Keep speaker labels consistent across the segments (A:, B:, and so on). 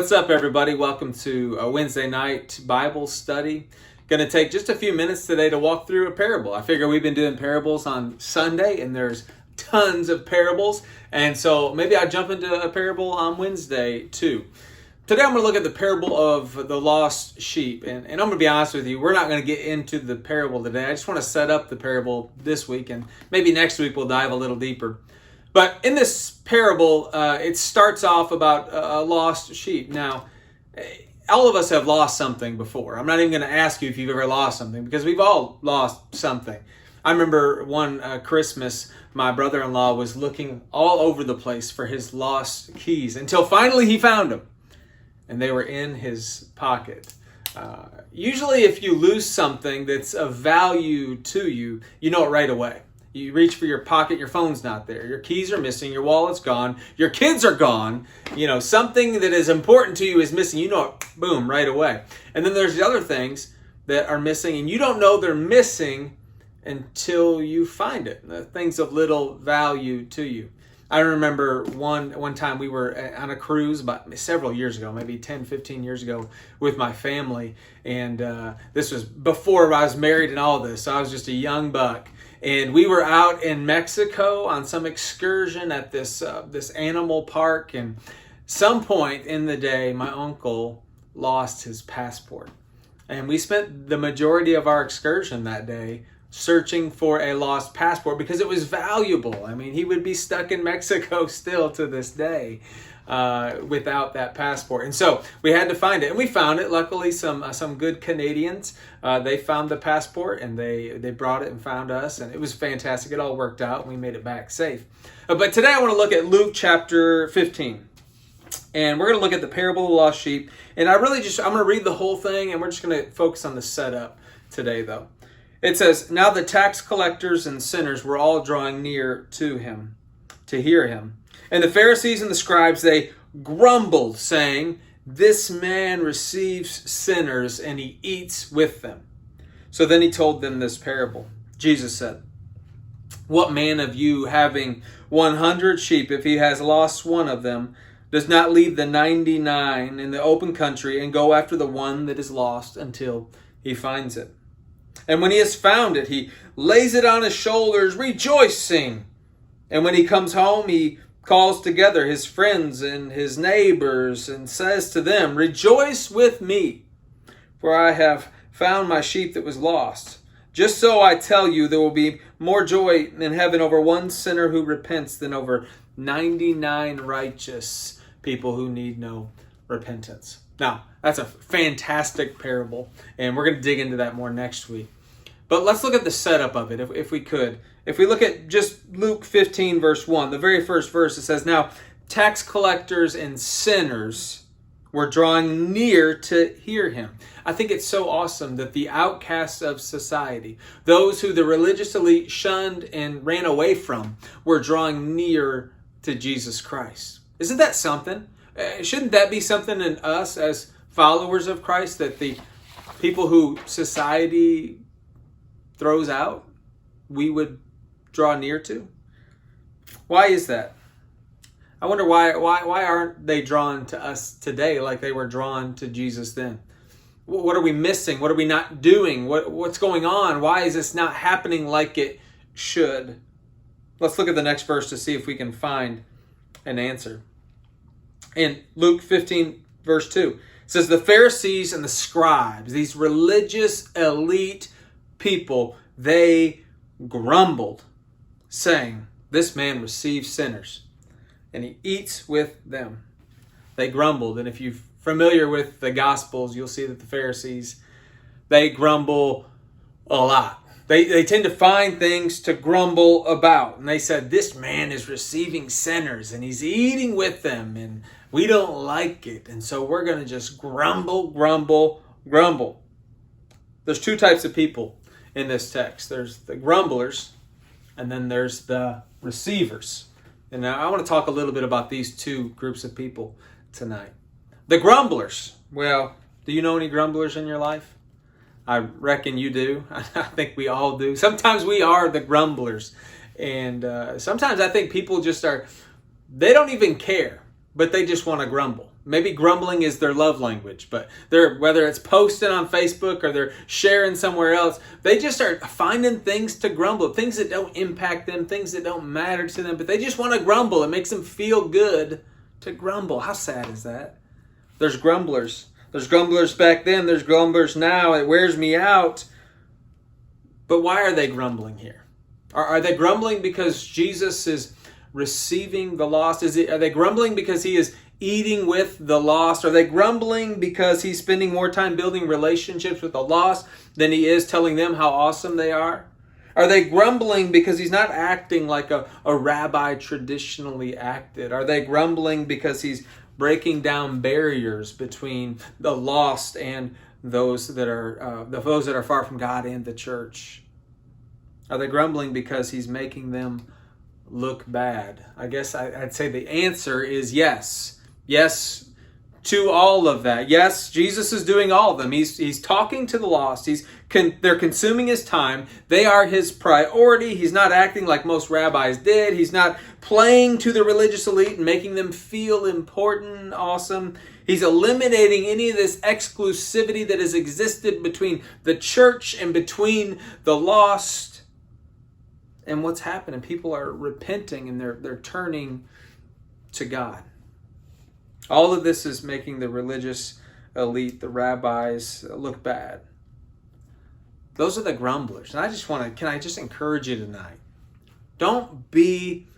A: What's up, everybody? Welcome to a Wednesday night Bible study. Going to take just a few minutes today to walk through a parable. I figure we've been doing parables on Sunday, and there's tons of parables. And so maybe I jump into a parable on Wednesday too. Today I'm going to look at the parable of the lost sheep. And I'm going to be honest with you, we're not going to get into the parable today. I just want to set up the parable this week, and maybe next week we'll dive a little deeper. But in this parable, it starts off about a lost sheep. Now, all of us have lost something before. I'm not even going to ask you if you've ever lost something, because we've all lost something. I remember one Christmas, my brother-in-law was looking all over the place for his lost keys until finally he found them, and they were in his pocket. Usually if you lose something that's of value to you, you know it right away. You reach for your pocket, your phone's not there. Your keys are missing, your wallet's gone, your kids are gone. You know, something that is important to you is missing. You know it, boom, right away. And then there's the other things that are missing, and you don't know they're missing until you find it. The things of little value to you. I remember one time we were on a cruise about several years ago, maybe 10, 15 years ago with my family. And this was before I was married and all this. So I was just a young buck. And we were out in Mexico on some excursion at this animal park. And some point in the day, my uncle lost his passport. And we spent the majority of our excursion that day searching for a lost passport because it was valuable. I mean, he would be stuck in Mexico still to this day without that passport. And so we had to find it, and we found it. Luckily, some good Canadians, they found the passport, and they brought it and found us, and it was fantastic. It all worked out, and we made it back safe. But today I want to look at Luke chapter 15. And we're going to look at the parable of the lost sheep. And I'm going to read the whole thing, and we're just going to focus on the setup today, though. It says, "Now the tax collectors and sinners were all drawing near to him to hear him. And the Pharisees and the scribes, they grumbled, saying, 'This man receives sinners and he eats with them.' So then he told them this parable. Jesus said, 'What man of you, having 100 sheep, if he has lost one of them, does not leave the 99 in the open country and go after the one that is lost until he finds it? And when he has found it, he lays it on his shoulders, rejoicing. And when he comes home, he calls together his friends and his neighbors and says to them, "Rejoice with me, for I have found my sheep that was lost." Just so I tell you, there will be more joy in heaven over one sinner who repents than over 99 righteous people who need no repentance. Now, that's a fantastic parable, and we're going to dig into that more next week. But let's look at the setup of it, if we could. If we look at just Luke 15, verse 1, the very first verse, it says, "Now tax collectors and sinners were drawing near to hear him." I think it's so awesome that the outcasts of society, those who the religious elite shunned and ran away from, were drawing near to Jesus Christ. Isn't that something? Shouldn't that be something in us as followers of Christ, that the people who society throws out, we would draw near to? Why is that? I wonder why aren't they drawn to us today like they were drawn to Jesus then? What are we missing? What are we not doing? What's going on? Why is this not happening like it should? Let's look at the next verse to see if we can find an answer. In Luke 15, verse 2, it says, "The Pharisees and the scribes," these religious elite people, they grumbled, saying, "This man receives sinners, and he eats with them." They grumbled. And if you're familiar with the Gospels, you'll see that the Pharisees, they grumble a lot. They tend to find things to grumble about. And they said, "This man is receiving sinners, and he's eating with them, and we don't like it. And so we're going to just grumble, grumble, grumble." There's two types of people in this text. There's the grumblers, and then there's the receivers. And now I want to talk a little bit about these two groups of people tonight. The grumblers. Well, do you know any grumblers in your life? I reckon you do. I think we all do. Sometimes we are the grumblers. And sometimes I think people just are, they don't even care, but they just want to grumble. Maybe grumbling is their love language, but whether it's posting on Facebook or they're sharing somewhere else, they just start finding things to grumble, things that don't impact them, things that don't matter to them, but they just want to grumble. It makes them feel good to grumble. How sad is that? There's grumblers. There's grumblers back then. There's grumblers now. It wears me out. But why are they grumbling here? Are they grumbling because Jesus is receiving the lost? Are they grumbling because he is eating with the lost? Are they grumbling because he's spending more time building relationships with the lost than he is telling them how awesome they are? Are they grumbling because he's not acting like a rabbi traditionally acted? Are they grumbling because he's breaking down barriers between the lost and those that are far from God and the church? Are they grumbling because he's making them look bad? I guess I'd say the answer is yes. Yes to all of that. Yes, Jesus is doing all of them. He's talking to the lost. They're consuming his time. They are his priority. He's not acting like most rabbis did. He's not playing to the religious elite and making them feel important, awesome. He's eliminating any of this exclusivity that has existed between the church and between the lost. And what's happening? People are repenting and they're turning to God. All of this is making the religious elite, the rabbis, look bad. Those are the grumblers. And can I just encourage you tonight? Don't be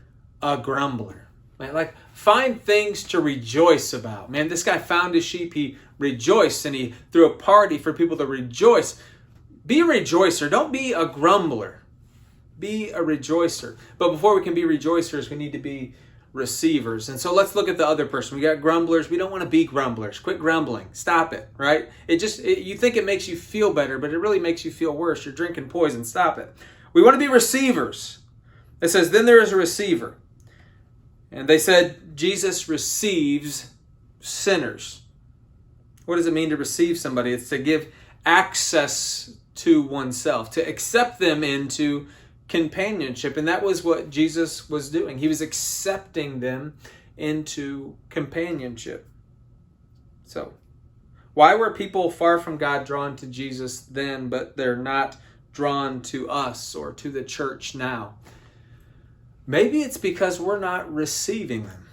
A: a grumbler. Man, like, find things to rejoice about. Man, this guy found his sheep. He rejoiced and he threw a party for people to rejoice. Be a rejoicer. Don't be a grumbler. Be a rejoicer. But before we can be rejoicers, we need to be receivers. And so let's look at the other person. We got grumblers. We don't want to be grumblers. Quit grumbling. Stop it, right? You think it makes you feel better, but it really makes you feel worse. You're drinking poison. Stop it. We want to be receivers. It says, then there is a receiver. And they said, Jesus receives sinners. What does it mean to receive somebody? It's to give access to oneself, to accept them into companionship. And that was what Jesus was doing. He was accepting them into companionship. So, why were people far from God drawn to Jesus then, but they're not drawn to us or to the church now? Maybe it's because we're not receiving them.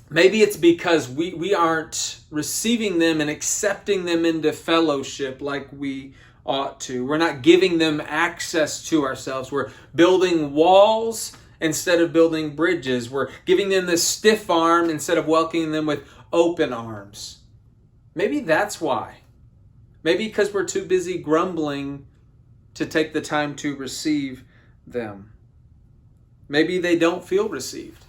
A: Maybe it's because we aren't receiving them and accepting them into fellowship like we ought to. We're not giving them access to ourselves. We're building walls instead of building bridges. We're giving them the stiff arm instead of welcoming them with open arms. Maybe that's why. Maybe because we're too busy grumbling to take the time to receive them. Maybe they don't feel received.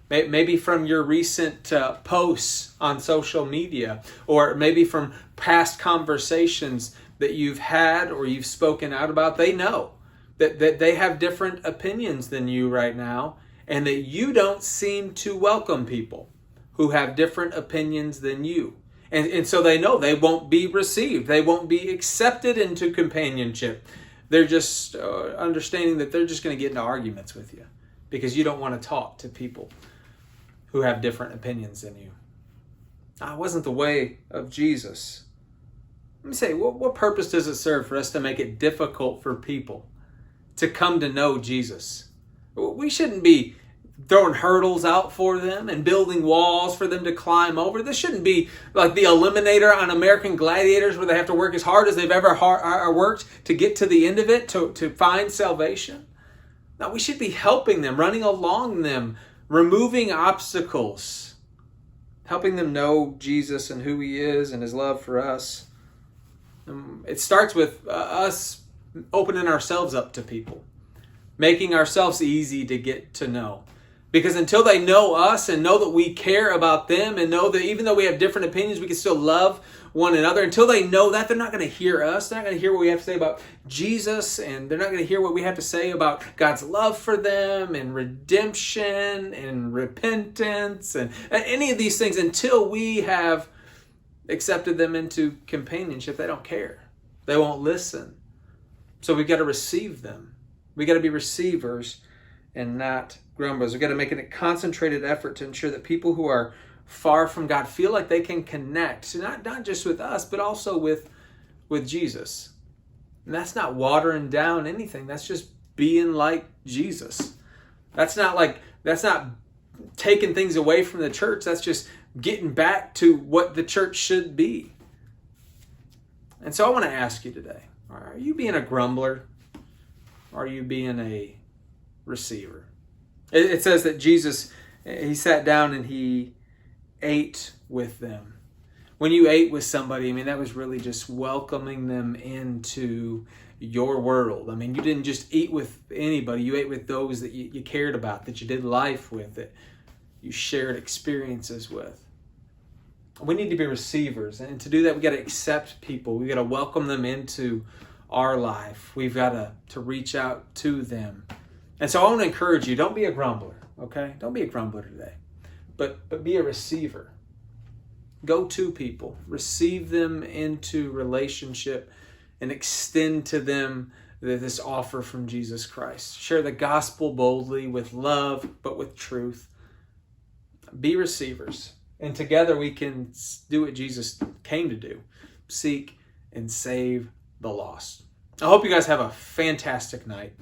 A: Maybe from your recent posts on social media, or maybe from past conversations that you've had or you've spoken out about. They know that they have different opinions than you right now, and that you don't seem to welcome people who have different opinions than you. And so they know they won't be received. They won't be accepted into companionship. They're just understanding that they're just going to get into arguments with you because you don't want to talk to people who have different opinions than you. That wasn't the way of Jesus. Let me say, what purpose does it serve for us to make it difficult for people to come to know Jesus? We shouldn't be throwing hurdles out for them and building walls for them to climb over. This shouldn't be like the Eliminator on American Gladiators, where they have to work as hard as they've ever worked to get to the end of it, to find salvation. No, we should be helping them, running along them, removing obstacles, helping them know Jesus and who he is and his love for us. It starts with us opening ourselves up to people, making ourselves easy to get to know. Because until they know us and know that we care about them and know that even though we have different opinions, we can still love one another. Until they know that, they're not going to hear us. They're not going to hear what we have to say about Jesus, and they're not going to hear what we have to say about God's love for them and redemption and repentance and any of these things. Until we have accepted them into companionship, they don't care. They won't listen. So we've got to receive them. We've got to be receivers and not grumblers. We've got to make a concentrated effort to ensure that people who are far from God feel like they can connect, not just with us, but also with Jesus. And that's not watering down anything. That's just being like Jesus. That's not taking things away from the church. That's just getting back to what the church should be. And so I want to ask you today, are you being a grumbler? Or are you being a receiver? It says that Jesus, he sat down and he ate with them. When you ate with somebody, that was really just welcoming them into your world. You didn't just eat with anybody. You ate with those that you cared about, that you did life with, that you shared experiences with. We need to be receivers. And to do that, we got to accept people. We got to welcome them into our life. We've got to reach out to them. And so I want to encourage you, don't be a grumbler, okay? Don't be a grumbler today, but be a receiver. Go to people, receive them into relationship, and extend to them this offer from Jesus Christ. Share the gospel boldly with love, but with truth. Be receivers. And together we can do what Jesus came to do. Seek and save the lost. I hope you guys have a fantastic night.